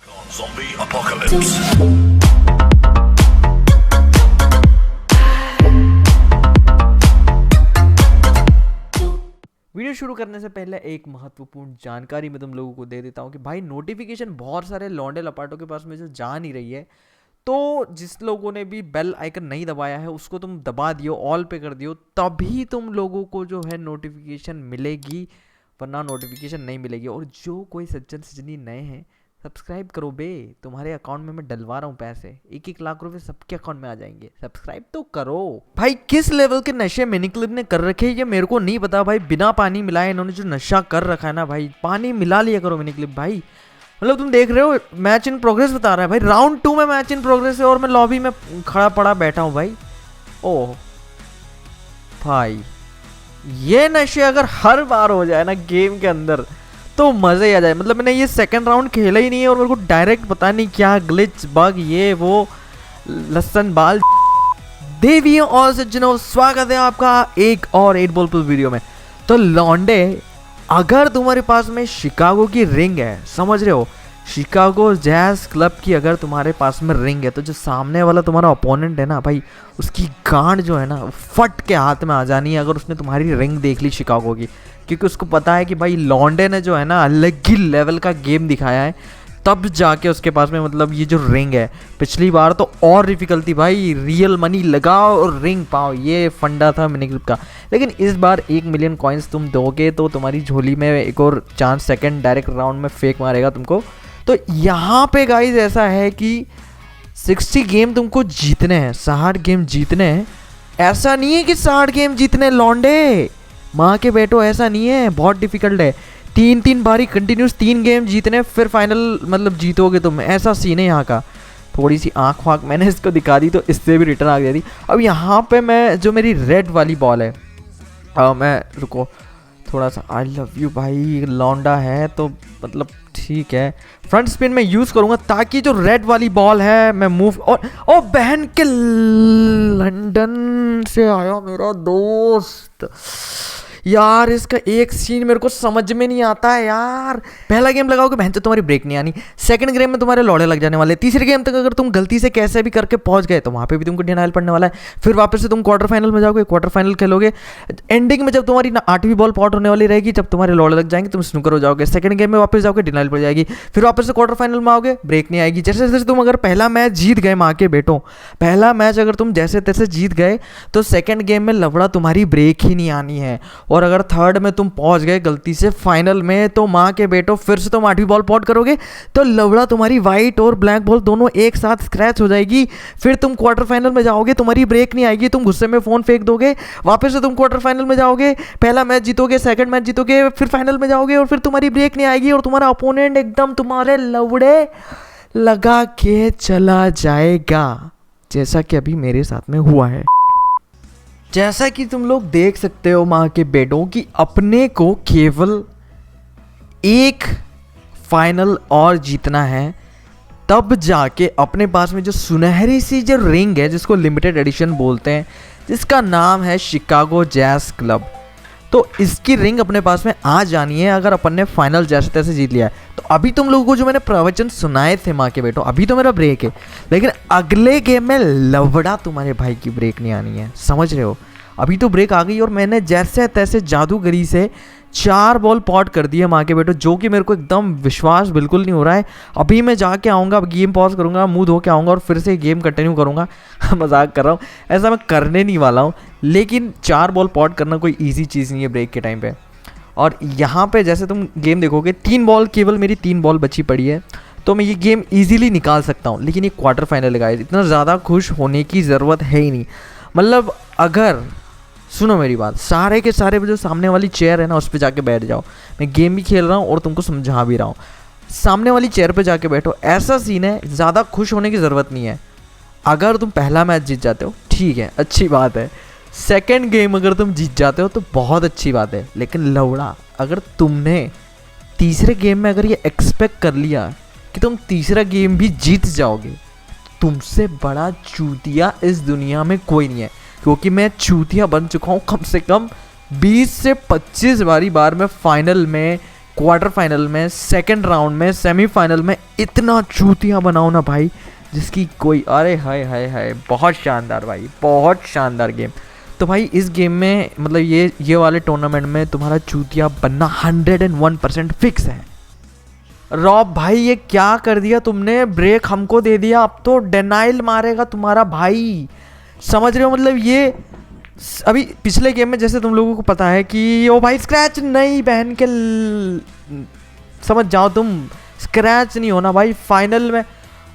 Zombie apocalypse. Video शुरू करने से पहले एक महत्वपूर्ण जानकारी मैं तुम लोगों को दे देता हूँ कि भाई नोटिफिकेशन बहुत सारे लौंडे लपाटों के पास में जो जा नहीं रही है। तो जिस लोगों ने भी बेल आइकन नहीं दबाया है उसको तुम दबा दियो, ऑल पे कर दियो, तभी तुम लोगों को जो है नोटिफिकेशन मिलेगी, वरना नोटिफिकेशन नहीं मिलेगी। और जो कोई सज्जन सज्जनी नए हैं सब्सक्राइब करो बे, तुम्हारे अकाउंट में मैं डलवा रहा हूँ पैसे, 1-1 लाख रुपए सबके अकाउंट में आ जाएंगे। सब्सक्राइब तो करो भाई। किस लेवल के नशे मिनी क्लिप ने कर रखे ये मेरे को नहीं पता भाई। बिना पानी मिलाए इन्होंने जो नशा कर रखा है ना भाई, पानी मिला लिया करो मिनी क्लिप भाई। मतलब तुम देख रहे हो मैच इन प्रोग्रेस बता रहा है भाई, राउंड 2 में मैच इन प्रोग्रेस है और मैं लॉबी में खड़ा पड़ा बैठा हूँ भाई। ओह भाई, ये नशे अगर हर बार हो जाए ना गेम के अंदर तो मजे ही आ जाए। मतलब मैंने ये सेकंड राउंड खेला ही नहीं है और मेरे को डायरेक्ट पता नहीं क्या ग्लिच बग ये वो लसन बाल देवियों और सज्जनों, स्वागत है आपका एक और 8 बॉल पुल वीडियो में। तो लौंडे, अगर तुम्हारे पास में शिकागो की रिंग है, समझ रहे हो, शिकागो जैज क्लब की अगर तुम्हारे पास में रिंग है, तो जो सामने वाला तुम्हारा ओपोनेंट है ना भाई, उसकी गांड जो है ना फट के हाथ में आ जानी है अगर उसने तुम्हारी रिंग देख ली शिकागो की। क्योंकि उसको पता है कि भाई लॉन्डे ने जो है ना अलग ही लेवल का गेम दिखाया है, तब जाके उसके पास में मतलब ये जो रिंग है। पिछली बार तो और डिफिकल्ट थी भाई, रियल मनी लगाओ और रिंग पाओ, ये फंडा था मिनी क्लिप का। लेकिन इस बार 1 मिलियन कॉइन्स तुम दोगे तो तुम्हारी झोली में एक और चांस सेकंड डायरेक्ट राउंड में फेक मारेगा तुमको। तो यहाँ पे गाइज ऐसा है कि 60 गेम तुमको जीतने हैं, 60 गेम जीतने हैं। ऐसा नहीं है कि 60 गेम जीतने लॉन्डे, माँ के बेटो ऐसा नहीं है, बहुत डिफिकल्ट है। 3 बारी कंटिन्यूस 3 गेम जीतने, फिर फाइनल मतलब जीतोगे तुम, ऐसा सीन है यहाँ का। थोड़ी सी आँख वाँख मैंने इसको दिखा दी तो इससे भी रिटर्न आ गई थी। अब यहाँ पे मैं जो मेरी रेड वाली बॉल है, मैं रुको थोड़ा सा, आई लव यू भाई, लौंडा है तो मतलब ठीक है, फ्रंट स्पिन में यूज़ करूँगा ताकि जो रेड वाली बॉल है मैं मूव। और ओ बहन के लंदन से आया मेरा दोस्त यार, इसका एक सीन मेरे को समझ में नहीं आता है यार। पहला गेम लगाओगे बहन तो तुम्हारी ब्रेक नहीं आनी, सेकंड गेम में तुम्हारे लौड़े लग जाने वाले, तीसरे गेम तक अगर तुम गलती से कैसे भी करके पहुंच गए तो वहां पे भी तुमको डिनाइल पड़ने वाला है। फिर वापस से तुम क्वार्टर फाइनल में जाओगे, क्वार्टर फाइनल खेलोगे, एंडिंग में जब तुम्हारी 8वीं बॉल पॉट होने वाली रहेगी, जब तुम्हारे लौड़े लग जाएंगे तुम स्नूकर हो जाओगे, सेकंड गेम में वापस जाओगे डिनाइल पड़ जाएगी, फिर वापस से क्वार्टर फाइनल में आओगे, ब्रेक नहीं आएगी। जैसे जैसे तुम अगर पहला मैच जीत गए, माँ के बेटो पहला मैच अगर तुम जैसे तैसे जीत गए तो सेकंड गेम में लवड़ा तुम्हारी ब्रेक ही नहीं आनी है। और अगर थर्ड में तुम पहुंच गए गलती से फाइनल में, तो माँ के बेटो फिर से तुम 8वीं बॉल पॉट करोगे तो लवड़ा तुम्हारी वाइट और ब्लैक बॉल दोनों एक साथ स्क्रैच हो जाएगी। फिर तुम क्वार्टर फाइनल में जाओगे, तुम्हारी ब्रेक नहीं आएगी, तुम गुस्से में फोन फेंक दोगे, वापस से तुम क्वार्टर फाइनल में जाओगे, पहला मैच जीतोगे, सेकंड मैच जीतोगे, फिर फाइनल में जाओगे और फिर तुम्हारी ब्रेक नहीं आएगी और तुम्हारा अपोनेंट एकदम तुम्हारे लवड़े लगा के चला जाएगा, जैसा कि अभी मेरे साथ में हुआ है। जैसा कि तुम लोग देख सकते हो माँ के बेटों की अपने को केवल एक फाइनल और जीतना है, तब जाके अपने पास में जो सुनहरी सी जो रिंग है जिसको लिमिटेड एडिशन बोलते हैं, जिसका नाम है शिकागो जैज क्लब, तो इसकी रिंग अपने पास में आ जानी है अगर अपन ने फाइनल जैसे तैसे जीत लिया है। तो अभी तुम लोगों को जो मैंने प्रवचन सुनाए थे माँ के बेटो, अभी तो मेरा ब्रेक है, लेकिन अगले गेम में लवड़ा तुम्हारे भाई की ब्रेक नहीं आनी है, समझ रहे हो। अभी तो ब्रेक आ गई और मैंने जैसे तैसे जादूगरी से 4 बॉल पॉट कर दी है माँ के बेटो, जो कि मेरे को एकदम विश्वास बिल्कुल नहीं हो रहा है। अभी मैं जाके आऊँगा, गेम पॉज करूँगा, मुंह धो के आऊँगा और फिर से गेम कंटिन्यू करूँगा। मजाक कर रहा हूँ, ऐसा मैं करने नहीं वाला हूँ, लेकिन 4 बॉल पॉट करना कोई ईजी चीज़ नहीं है ब्रेक के टाइम पे। और यहाँ पे जैसे तुम गेम देखोगे, 3 बॉल, केवल मेरी 3 बॉल बची पड़ी है, तो मैं ये गेम ईजिली निकाल सकता हूँ। लेकिन ये क्वार्टर फाइनल लगाए, इतना ज़्यादा खुश होने की ज़रूरत है ही नहीं। मतलब अगर सुनो मेरी बात, सारे के सारे जो सामने वाली चेयर है ना उस पर जाके बैठ जाओ। मैं गेम भी खेल रहा हूँ और तुमको समझा भी रहा हूँ, सामने वाली चेयर पे जाके बैठो। ऐसा सीन है, ज़्यादा खुश होने की ज़रूरत नहीं है। अगर तुम पहला मैच जीत जाते हो ठीक है, अच्छी बात है, सेकंड गेम अगर तुम जीत जाते हो तो बहुत अच्छी बात है। लेकिन लवड़ा, अगर तुमने तीसरे गेम में अगर ये एक्सपेक्ट कर लिया कि तुम तीसरा गेम भी जीत जाओगे, तुमसे बड़ा चूतिया इस दुनिया में कोई नहीं है। क्योंकि मैं चूतिया बन चुका हूँ कम से कम 20 से 25 बार मैं फाइनल में क्वार्टर फाइनल में, सेकंड राउंड में, सेमीफाइनल में इतना चूतिया बनाओ ना भाई जिसकी कोई, अरे हाय हाय हाय, बहुत शानदार भाई, बहुत शानदार गेम। तो भाई इस गेम में मतलब ये वाले टूर्नामेंट में तुम्हारा चूतिया बनना 101% फिक्स है। रॉब भाई ये क्या कर दिया तुमने, ब्रेक हमको दे दिया, अब तो डेनाइल मारेगा तुम्हारा भाई, समझ रहे हो? मतलब ये अभी पिछले गेम में जैसे तुम लोगों को पता है कि ओ भाई स्क्रैच नहीं, बहन के समझ जाओ तुम, स्क्रैच नहीं होना भाई। फाइनल में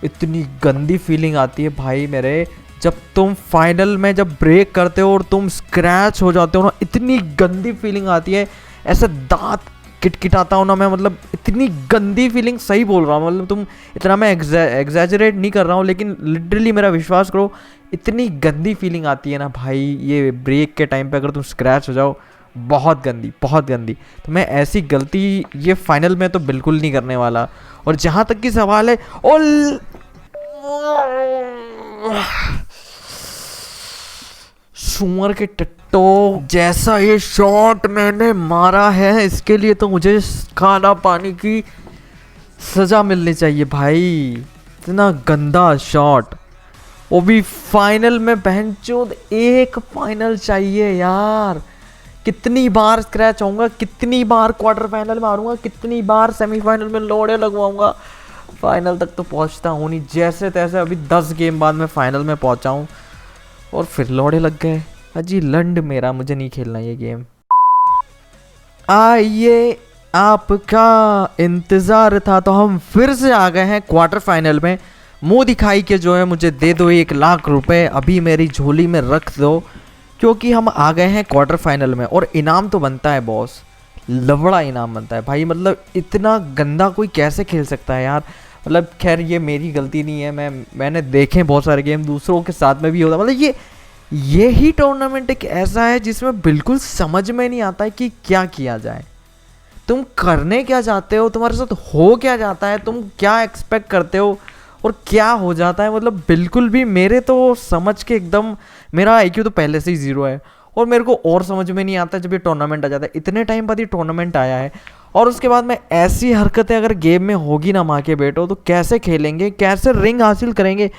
इतनी गंदी फीलिंग आती है भाई मेरे, जब तुम फाइनल में जब ब्रेक करते हो और तुम स्क्रैच हो जाते हो ना, इतनी गंदी फीलिंग आती है, ऐसे दांत किटकिटाता हूँ ना मैं, मतलब इतनी गंदी फीलिंग, सही बोल रहा हूँ, मतलब तुम इतना मैं एग्जैजरेट नहीं कर रहा हूँ, लेकिन लिटरली मेरा विश्वास करो, इतनी गंदी फीलिंग आती है ना भाई ये ब्रेक के टाइम पे अगर तुम स्क्रैच हो जाओ, बहुत गंदी, बहुत गंदी। तो मैं ऐसी गलती ये फाइनल में तो बिल्कुल नहीं करने वाला। और जहाँ तक की सवाल है, सुअर के टट्टो जैसा ये शॉट मैंने मारा है, इसके लिए तो मुझे काला पानी की सजा मिलनी चाहिए भाई, इतना गंदा शॉट, वो भी फाइनल में। बहनचोद एक फाइनल चाहिए यार, कितनी बार स्क्रैच होऊंगा, कितनी बार क्वार्टर फाइनल मारूंगा, कितनी बार सेमीफाइनल में लोड़े लगवाऊंगा, फाइनल तक तो पहुंचता हूँ नहीं। जैसे तैसे अभी 10 गेम बाद मैं फाइनल में पहुंचा हूँ और फिर लोड़े लग गए। अजी लंड मेरा, मुझे नहीं खेलना ये गेम। आइए आपका इंतज़ार था, तो हम फिर से आ गए हैं क्वार्टर फाइनल में। मुंह दिखाई के जो है मुझे दे दो 1 लाख रुपए, अभी मेरी झोली में रख दो, क्योंकि हम आ गए हैं क्वार्टर फाइनल में। और इनाम तो बनता है बॉस, लवड़ा इनाम बनता है भाई, मतलब इतना गंदा कोई कैसे खेल सकता है यार। मतलब खैर ये मेरी गलती नहीं है, मैंने देखे बहुत सारे गेम, दूसरों के साथ में भी होता, मतलब ये ही टूर्नामेंट एक ऐसा है जिसमें बिल्कुल समझ में नहीं आता है कि क्या किया जाए, तुम करने क्या चाहते हो, तुम्हारे साथ हो क्या जाता है, तुम क्या एक्सपेक्ट करते हो और क्या हो जाता है। मतलब बिल्कुल भी मेरे तो समझ के एकदम, मेरा IQ तो पहले से ही 0 है, और मेरे को और समझ में नहीं आता जब ये टूर्नामेंट आ जाता है। इतने टाइम बाद ये टूर्नामेंट आया है और उसके बाद में ऐसी हरकतें अगर गेम में होगी ना माँ के बेटो, तो कैसे खेलेंगे, कैसे रिंग हासिल करेंगे।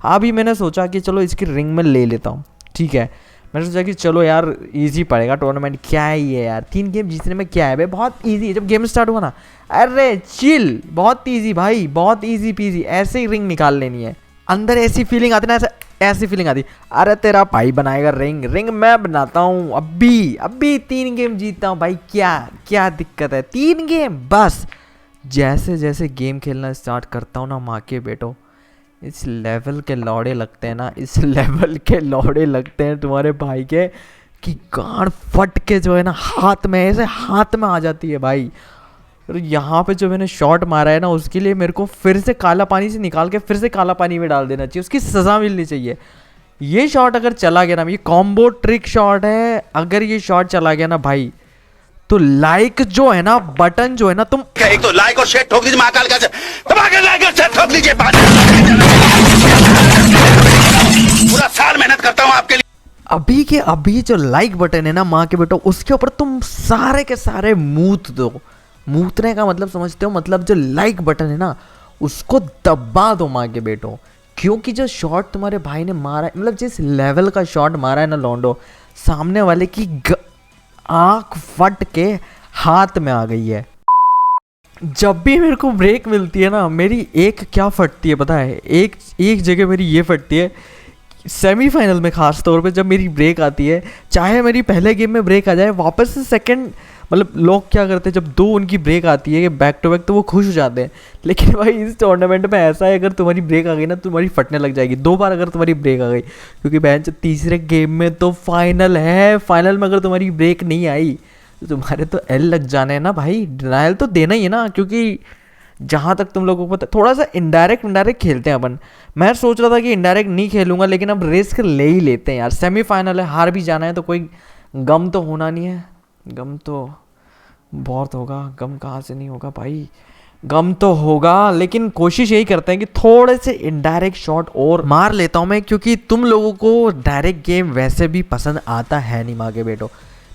अभी मैंने सोचा कि चलो इसकी रिंग में ले लेता हूँ, ठीक है, मैंने सोचा कि चलो यार इजी पड़ेगा टूर्नामेंट, क्या ही है यार, 3 गेम जीतने में क्या है भाई, बहुत इजी है। जब गेम स्टार्ट हुआ ना, अरे चिल, बहुत इजी भाई, बहुत इजी पीजी, ऐसे ही रिंग निकाल लेनी है। अंदर ऐसी फीलिंग आती ना, ऐसी फीलिंग आती, अरे तेरा भाई बनाएगा रिंग मैं बनाता हूँ, अभी 3 गेम जीतता हूँ भाई, क्या दिक्कत है, 3 गेम बस। जैसे जैसे गेम खेलना स्टार्ट करता हूँ ना माँ के बेटो, इस लेवल के लौड़े लगते हैं ना, इस लेवल के लौड़े लगते हैं तुम्हारे भाई के कि गांड फट के जो है ना हाथ में, ऐसे हाथ में आ जाती है भाई। और यहाँ पे जो मैंने शॉट मारा है ना, उसके लिए मेरे को फिर से काला पानी से निकाल के फिर से काला पानी में डाल देना चाहिए, उसकी सज़ा मिलनी चाहिए। ये शॉट अगर चला गया ना, ये कॉम्बो ट्रिक शॉट है, अगर ये शॉट चला गया ना भाई, तो लाइक जो है ना, बटन जो है ना, तुम एक तो लाइक और शेयर ठोक दीजिए, महाकाल का दबा के लाइक और शेयर ठोक दीजिए। पूरा साल मेहनत करता हूँ आपके लिए। अभी के अभी जो लाइक बटन है ना माँ के बेटो, उसके ऊपर तुम सारे के सारे मूत दो। मूतने का मतलब समझते हो, मतलब जो लाइक बटन है ना उसको दबा दो माँ के बेटो, क्योंकि जो शॉट तुम्हारे भाई ने मारा है, मतलब जिस लेवल का शॉट मारा है ना लॉन्डो, सामने वाले की आंख फट के हाथ में आ गई है। जब भी मेरे को ब्रेक मिलती है ना, मेरी एक क्या फटती है पता है, एक जगह मेरी ये फटती है सेमीफाइनल में, खास तौर पे जब मेरी ब्रेक आती है, चाहे मेरी पहले गेम में ब्रेक आ जाए, वापस से सेकंड, मतलब लोग क्या करते हैं जब 2 उनकी ब्रेक आती है बैक टू बैक, तो वो खुश हो जाते हैं। लेकिन भाई इस टूर्नामेंट में ऐसा है, अगर तुम्हारी ब्रेक आ गई ना, तुम्हारी फटने लग जाएगी 2 बार अगर तुम्हारी ब्रेक आ गई, क्योंकि बहन तीसरे गेम में तो फाइनल है, फाइनल में अगर तुम्हारी ब्रेक नहीं आई तो तुम्हारे तो L लग जाने हैं ना भाई, डिनाइल तो देना ही है ना। क्योंकि जहाँ तक तुम लोगों को पता, थोड़ा सा इनडायरेक्ट खेलते हैं अपन। मैं सोच रहा था कि इनडायरेक्ट नहीं खेलूंगा, लेकिन अब रिस्क ले ही लेते हैं यार, सेमीफाइनल है, हार भी जाना है तो कोई गम तो होना नहीं है। गम तो बहुत होगा, गम कहाँ से नहीं होगा भाई, गम तो होगा, लेकिन कोशिश यही करते हैं कि थोड़े से इनडायरेक्ट शॉट और मार लेता हूँ मैं, क्योंकि तुम लोगों को डायरेक्ट गेम वैसे भी पसंद आता है नहीं माँ के बेटो।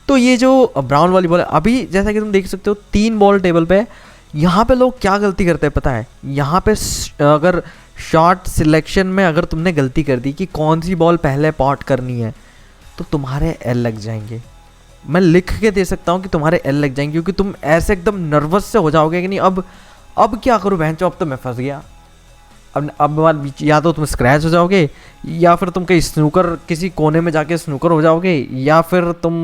तो ये जो ब्राउन वाली बॉल है, अभी जैसा कि तुम देख सकते हो 3 बॉल टेबल पे है। यहाँ पे लोग क्या गलती करते हैं पता है, यहाँ पे अगर शॉट सिलेक्शन में अगर तुमने गलती कर दी कि कौन सी बॉल पहले पॉट करनी है, तो तुम्हारे एल लग जाएंगे। मैं लिख के दे सकता हूँ कि तुम्हारे एल लग जाएंगे, क्योंकि तुम ऐसे एकदम नर्वस से हो जाओगे कि नहीं अब क्या करूँ बहनचोद, अब तो मैं फंस गया। अब या तो तुम स्क्रैच हो जाओगे, या फिर तुम कहीं स्नूकर किसी कोने में जाके स्नूकर हो जाओगे, या फिर तुम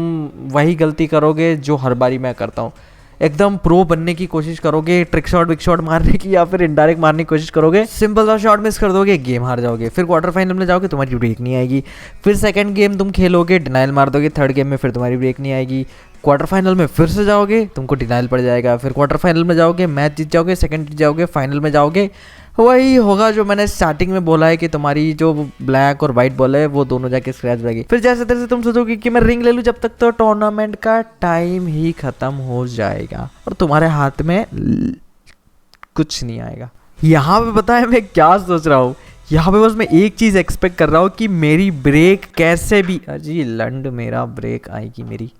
वही गलती करोगे जो हर बारी मैं करता हूँ, एकदम प्रो बनने की कोशिश करोगे, ट्रिक शॉट विक शॉट मारने की या फिर इनडायरेक्ट मारने की कोशिश करोगे, सिंपल सा शॉट मिस कर दोगे, गेम हार जाओगे। फिर क्वार्टर फाइनल में जाओगे, तुम्हारी ब्रेक नहीं आएगी। फिर सेकंड गेम तुम खेलोगे, डिनाइल मार दोगे, थर्ड गेम में फिर तुम्हारी ब्रेक नहीं आएगी। क्वार्टर फाइनल में फिर से जाओगे, तुमको डिनाइल पड़ जाएगा। फिर क्वार्टर फाइनल में जाओगे, मैच जीत जाओगे, सेकंड जीत जाओगे, फाइनल में जाओगे, वही होगा जो मैंने स्टार्टिंग में बोला है कि तुम्हारी जो ब्लैक और वाइट बॉल है वो दोनों जाके स्क्रैच रहेगी। फिर जैसे तैसे तुम सोचोगे कि मैं रिंग ले लूँ, जब तक तो टूर्नामेंट का टाइम ही खत्म हो जाएगा और तुम्हारे हाथ में कुछ नहीं आएगा। यहाँ पे पता है मैं क्या सोच रहा हूँ, यहाँ पे बस मैं एक चीज़ एक्सपेक्ट कर रहा हूँ कि मेरी ब्रेक कैसे भी, अजी लंड मेरा ब्रेक आएगी मेरी।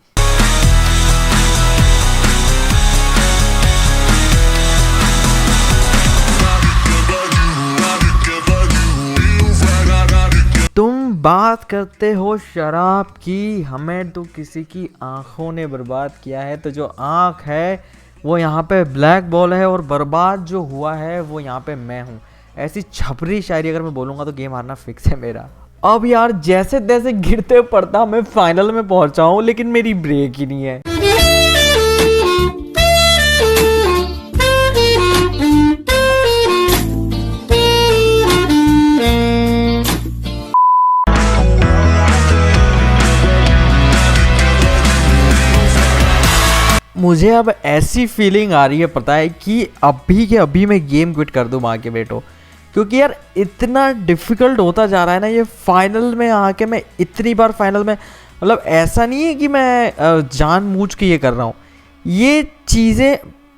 तुम बात करते हो शराब की, हमें तो किसी की आंखों ने बर्बाद किया है। तो जो आंख है वो यहाँ पे ब्लैक बॉल है और बर्बाद जो हुआ है वो यहाँ पे मैं हूँ। ऐसी छपरी शायरी अगर मैं बोलूँगा तो गेम हारना फिक्स है मेरा। अब यार जैसे तैसे गिरते पड़ता मैं फाइनल में पहुँचा हूँ, लेकिन मेरी ब्रेक ही नहीं है। मुझे अब ऐसी फीलिंग आ रही है पता है कि अभी के अभी मैं गेम क्विट कर दूं माँ के बेटो, क्योंकि यार इतना डिफ़िकल्ट होता जा रहा है ना ये फाइनल में आके। मैं इतनी बार फाइनल में, मतलब ऐसा नहीं है कि मैं जानबूझ के ये कर रहा हूँ, ये चीज़ें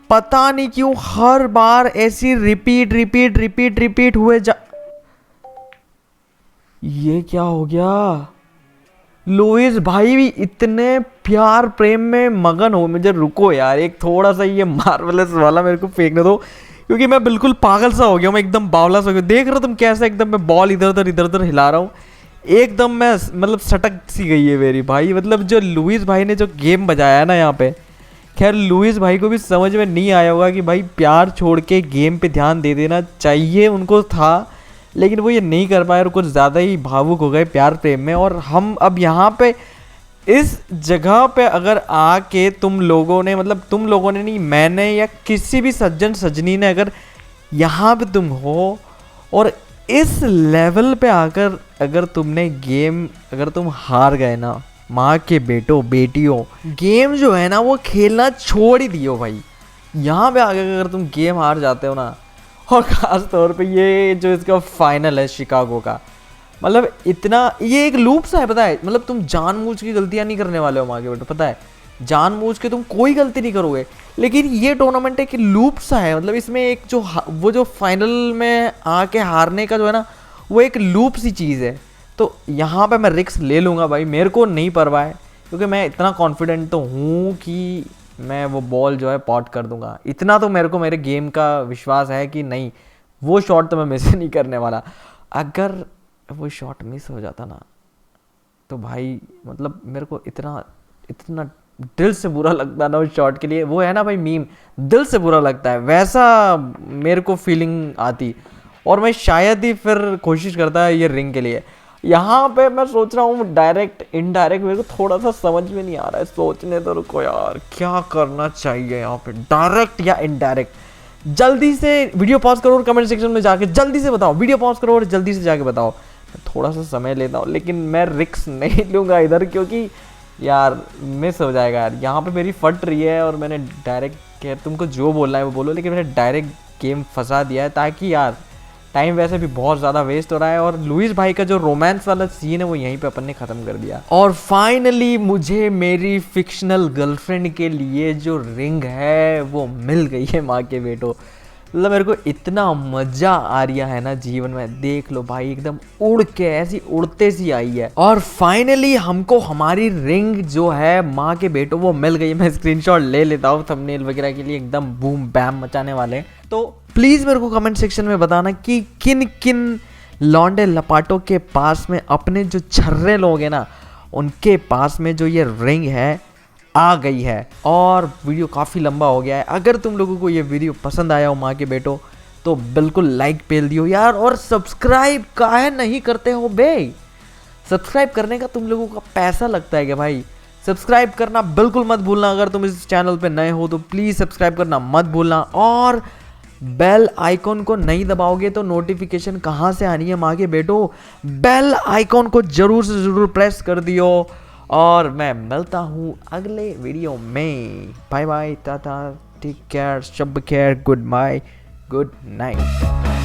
पता नहीं क्यों हर बार ऐसी रिपीट रिपीट रिपीट रिपीट हुए जा। ये क्या हो गया? लुइस भाई भी इतने प्यार प्रेम में मगन हो। मुझे रुको यार, एक थोड़ा सा ये मार्वलस वाला मेरे को फेंकने दो, क्योंकि मैं बिल्कुल पागल सा हो गया हूँ, मैं एकदम बावला सा हो गया। देख रहे हो तुम कैसे एकदम मैं बॉल इधर उधर हिला रहा हूँ, एकदम मैं मतलब सटक सी गई है मेरी भाई। मतलब जो लुइस भाई ने जो गेम बजाया है ना यहाँ पे, खैर लुइस भाई को भी समझ में नहीं आया होगा कि भाई प्यार छोड़ के गेम पे ध्यान दे देना चाहिए उनको था, लेकिन वो ये नहीं कर पाए और कुछ ज़्यादा ही भावुक हो गए प्यार प्रेम में। और हम अब यहाँ पे इस जगह पे अगर आके तुम लोगों ने, मतलब तुम लोगों ने नहीं, मैंने या किसी भी सज्जन सजनी ने, अगर यहाँ पे तुम हो और इस लेवल पे आकर अगर तुमने गेम, अगर तुम हार गए ना माँ के बेटों बेटियों, गेम जो है ना वो खेलना छोड़ ही दियो भाई। यहाँ पे आके अगर तुम गेम हार जाते हो ना, और ख़ास तौर पे ये जो इसका फाइनल है शिकागो का, मतलब इतना ये एक लूप सा है पता है। मतलब तुम जानबूझ के गलतियां नहीं करने वाले हो माँ के बेटो, पता है, जानबूझ के तुम कोई गलती नहीं करोगे, लेकिन ये टूर्नामेंट एक लूप सा है। मतलब इसमें एक जो वो जो फाइनल में आके हारने का जो है ना, वो एक लूप सी चीज़ है। तो यहाँ पे मैं रिस्क ले लूँगा भाई, मेरे को नहीं परवाह है, क्योंकि मैं इतना कॉन्फिडेंट तो हूँ कि मैं वो बॉल जो है पॉट कर दूंगा। इतना तो मेरे को मेरे गेम का विश्वास है कि नहीं, वो शॉट तो मैं मिस नहीं करने वाला। अगर वो शॉट मिस हो जाता ना तो भाई मतलब मेरे को इतना इतना दिल से बुरा लगता ना उस शॉट के लिए। वो है ना भाई मीम, दिल से बुरा लगता है, वैसा मेरे को फीलिंग आती, और मैं शायद ही फिर कोशिश करता है ये रिंग के लिए। यहाँ पे मैं सोच रहा हूँ डायरेक्ट इनडायरेक्ट, मेरे को थोड़ा सा समझ में नहीं आ रहा है, सोचने तो रुको यार क्या करना चाहिए यहाँ पे, डायरेक्ट या इनडायरेक्ट। जल्दी से वीडियो पॉज करो और कमेंट सेक्शन में जाके जल्दी से बताओ, वीडियो पॉज करो और जल्दी से जाके बताओ। मैं थोड़ा सा समय लेता हूँ, लेकिन मैं रिस्क नहीं लूँगा इधर, क्योंकि यार मिस हो जाएगा यार। यहाँ पे मेरी फट रही है और मैंने डायरेक्ट, तुमको जो बोलना है वो बोलो, लेकिन मैंने डायरेक्ट गेम फंसा दिया है, ताकि यार टाइम वैसे भी बहुत ज़्यादा वेस्ट हो रहा है। और लुइस भाई का जो रोमांस वाला सीन है वो यहीं पे अपन ने ख़त्म कर दिया। और फाइनली मुझे मेरी फिक्शनल गर्लफ्रेंड के लिए जो रिंग है वो मिल गई है माँ के बेटो। मतलब मेरे को इतना मजा आ रहा है ना जीवन में, देख लो भाई एकदम उड़ के ऐसी उड़ते सी आई है। और फाइनली हमको हमारी रिंग जो है माँ के बेटो वो मिल गई। मैं स्क्रीनशॉट ले लेता हूँ थंबनेल वगैरह के लिए, एकदम बूम बैम मचाने वाले। तो प्लीज मेरे को कमेंट सेक्शन में बताना कि किन किन लौंडे लपाटों के पास में, अपने जो छर्रे लोग हैं ना उनके पास में जो ये रिंग है आ गई है। और वीडियो काफ़ी लंबा हो गया है। अगर तुम लोगों को ये वीडियो पसंद आया हो माँ के बेटो तो बिल्कुल लाइक पेल दियो यार। और सब्सक्राइब काहे नहीं करते हो बे? सब्सक्राइब करने का तुम लोगों का पैसा लगता है क्या भाई? सब्सक्राइब करना बिल्कुल मत भूलना। अगर तुम इस चैनल पे नए हो तो प्लीज़ सब्सक्राइब करना मत भूलना। और बेल आइकॉन को नहीं दबाओगे तो नोटिफिकेशन कहाँ से आनी है माँ के बेटो? बेल आइकॉन को जरूर से ज़रूर प्रेस कर दियो। और मैं मिलता हूँ अगले वीडियो में। Bye bye, tata, take care, शब खैर, गुड बाय, गुड नाइट।